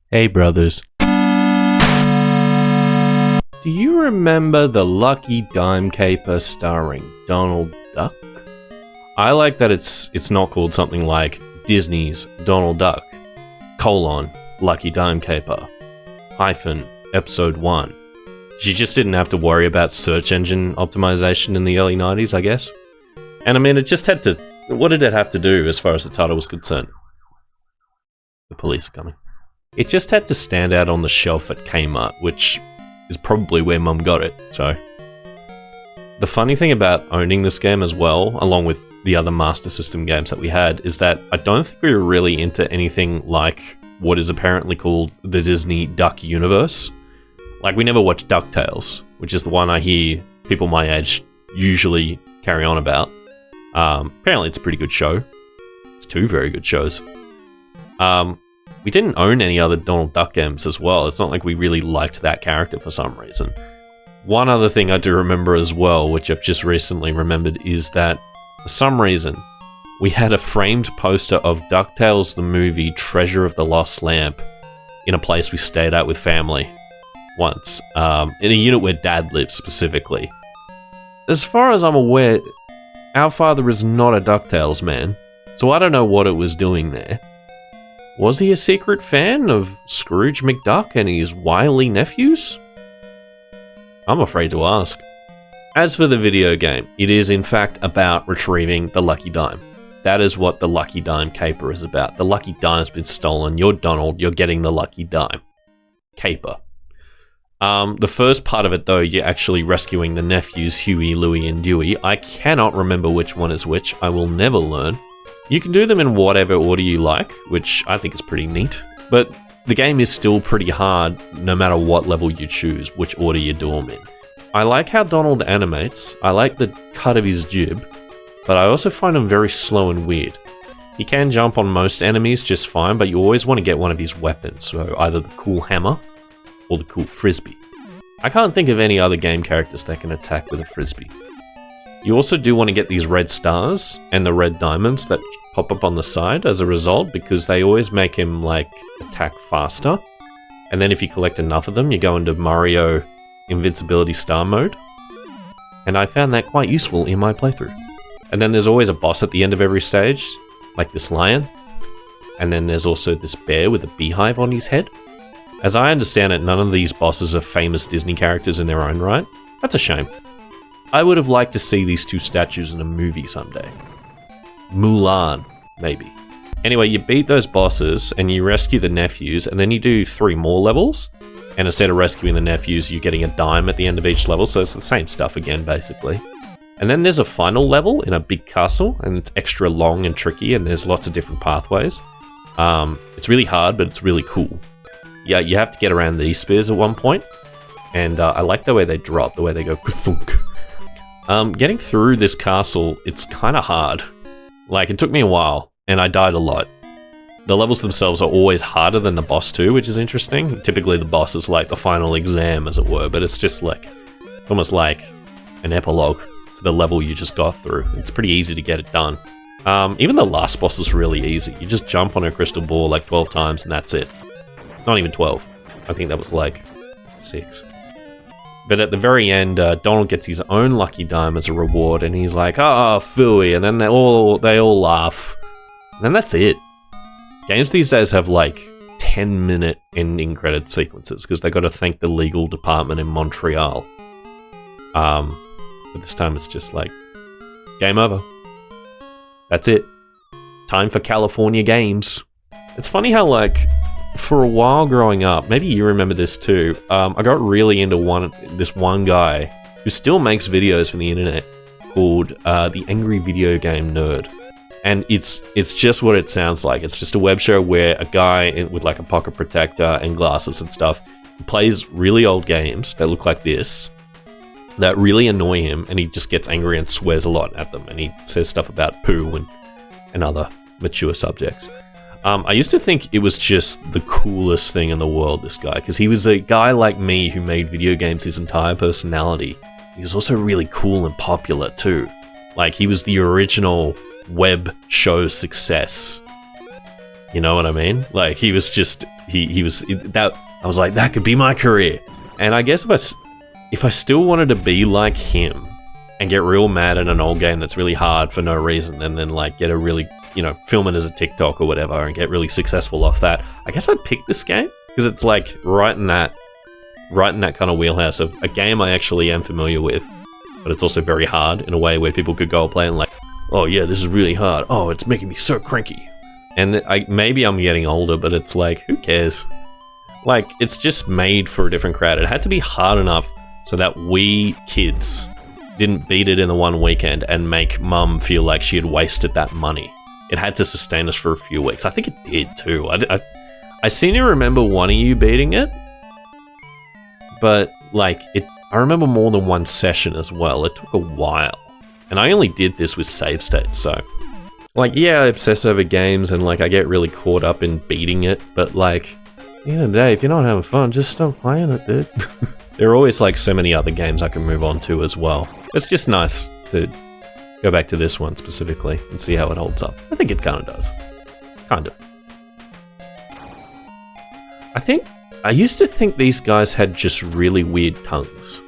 Hey brothers. Do you remember the Lucky Dime Caper starring Donald Duck? I like that it's not called something like Disney's Donald Duck, Lucky Dime Caper, Episode 1. She just didn't have to worry about search engine optimization in the early 90s, I guess. And I mean, it just had to... What did it have to do as far as the title was concerned? The police are coming. It just had to stand out on the shelf at Kmart, which is probably where Mum got it, so... The funny thing about owning this game as well, along with the other Master System games that we had, is that I don't think we were really into anything like what is apparently called the Disney Duck Universe. Like, we never watched DuckTales, which is the one I hear people my age usually carry on about. Apparently it's a pretty good show. It's two very good shows. We didn't own any other Donald Duck games as well. It's not like we really liked that character for some reason. One other thing I do remember as well, which I've just recently remembered, is that for some reason we had a framed poster of DuckTales the movie Treasure of the Lost Lamp in a place we stayed at with family once, in a unit where Dad lives specifically. As far as I'm aware, our father is not a DuckTales man, so I don't know what it was doing there. Was he a secret fan of Scrooge McDuck and his wily nephews? I'm afraid to ask. As for the video game, it is in fact about retrieving the Lucky Dime. That is what the Lucky Dime Caper is about. The Lucky Dime's been stolen. You're Donald, you're getting the Lucky Dime. Caper. The first part of it, though, you're actually rescuing the nephews, Huey, Louie, and Dewey. I cannot remember which one is which. I will never learn. You can do them in whatever order you like, which I think is pretty neat. But the game is still pretty hard, no matter what level you choose, which order you do them in. I like how Donald animates. I like the cut of his jib, but I also find him very slow and weird. He can jump on most enemies just fine, but you always want to get one of his weapons, so either the cool hammer or the cool frisbee. I can't think of any other game characters that can attack with a frisbee. You also do want to get these red stars and the red diamonds that pop up on the side as a result, because they always make him, like, attack faster. And then if you collect enough of them, you go into Mario Invincibility Star Mode. And I found that quite useful in my playthrough. And then there's always a boss at the end of every stage, like this lion. And then there's also this bear with a beehive on his head. As I understand it, none of these bosses are famous Disney characters in their own right. That's a shame. I would have liked to see these two statues in a movie someday. Mulan, maybe. Anyway, you beat those bosses and you rescue the nephews, and then you do 3 more levels. And instead of rescuing the nephews, you're getting a dime at the end of each level, so it's the same stuff again, basically. And then there's a final level in a big castle, and it's extra long and tricky, and there's lots of different pathways. It's really hard, but it's really cool. Yeah, you have to get around these spears at one point, and I like the way they drop, the way they go ka-thunk. Getting through this castle, it's kind of hard. Like, it took me a while, and I died a lot. The levels themselves are always harder than the boss too, which is interesting. Typically the boss is like the final exam, as it were, but it's just like, it's almost like an epilogue to the level you just got through. It's pretty easy to get it done. Even the last boss is really easy. You just jump on a crystal ball like 12 times and that's it. Not even 12. I think that was like 6. But at the very end, Donald gets his own Lucky Dime as a reward, and he's like, "Ah, phooey," and then they all laugh. And then that's it. Games these days have like 10-minute ending credit sequences because they got to thank the legal department in Montreal. But this time it's just like, game over. That's it. Time for California games. It's funny how, like, for a while growing up, maybe you remember this too, I got really into this one guy who still makes videos from the internet called The Angry Video Game Nerd. And it's just what it sounds like. It's just a web show where a guy with like a pocket protector and glasses and stuff plays really old games that look like this, that really annoy him, and he just gets angry and swears a lot at them, and he says stuff about poo and other mature subjects. I used to think it was just the coolest thing in the world, this guy, because he was a guy like me who made video games his entire personality. He was also really cool and popular too. Like, he was the original web show success. You know what I mean? Like, he was just, he was, that, I was like, that could be my career. And I guess if I still wanted to be like him and get real mad at an old game that's really hard for no reason, and then like get a really, you know, film it as a TikTok or whatever and get really successful off that, I guess I'd pick this game because it's like right in that kind of wheelhouse of a game I actually am familiar with, but it's also very hard in a way where people could go and play and like, oh yeah, this is really hard. Oh, it's making me so cranky. And maybe I'm getting older, but it's like, who cares? Like, it's just made for a different crowd. It had to be hard enough so that we kids didn't beat it in the one weekend and make mum feel like she had wasted that money. It had to sustain us for a few weeks. I think it did too. I seem to remember one of you beating it, but like, I remember more than one session as well. It took a while. And I only did this with save states, so... Like, yeah, I obsess over games and, like, I get really caught up in beating it, but, like, at the end of the day, if you're not having fun, just stop playing it, dude. There are always, like, so many other games I can move on to as well. It's just nice to go back to this one specifically and see how it holds up. I think it kind of does. Kind of. I used to think these guys had just really weird tongues.